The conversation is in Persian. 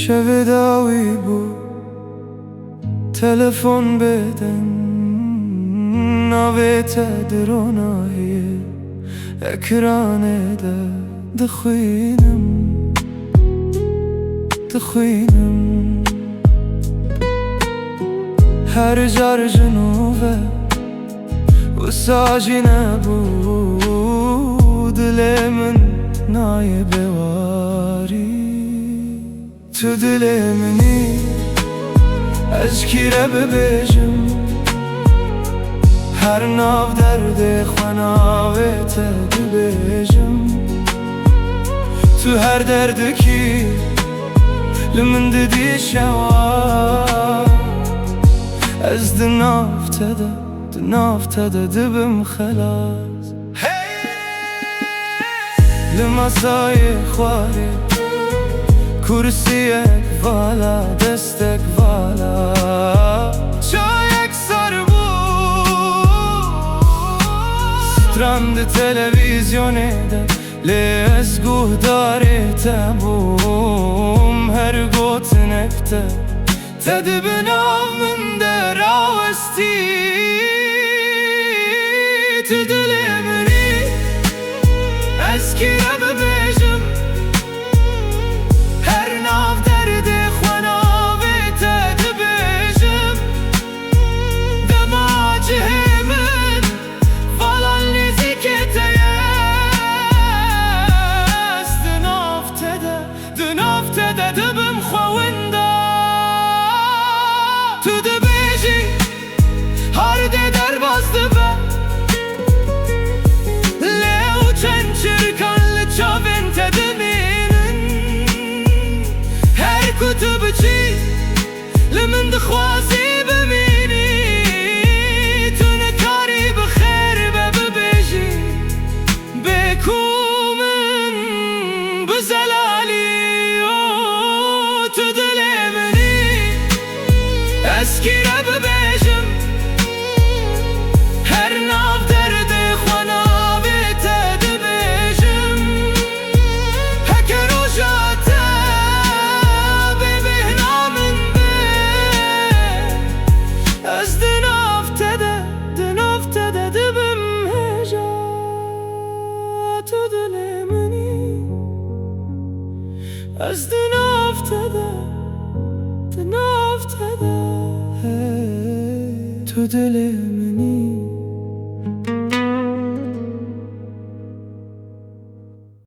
شویداوی بود تلفن بدن نویت درونایی اکرانه دخوینم هر جار جنوبه و ساجی نبود دل من نای بواری تو دل منی از کی را ببیجم هر ناو درد خوناویت ببیجم تو هر درد کی لمن ددی شوا از دنافته دبم خلاص لمسای خواری کرسیک والا دستک والا چایک سر بود سترند تلویزیونه ده لیز گوه داره تبوم هر گوت نفته تده بنام من در آوستی تو دل منی از کی را ببیجم هر ناف درد خوناویت دبیجم دماجه من والان نزیکت یست دنافته ده دبم خوونده تو دبیجی هر ده در باز دبه لیو چند چرکان لچاوین تدمینن هر کتب چی لمن دخوازی ببینی تو نکاری بخیر ببیجی بکومن بزلالی تو دل منی از کی را ببیجم هر ناف درد خوناویت دبیجم هکر و جاته ببهنامن به از دنافته ده دبم هجا تو دل منی از دنافته ده تو دل منی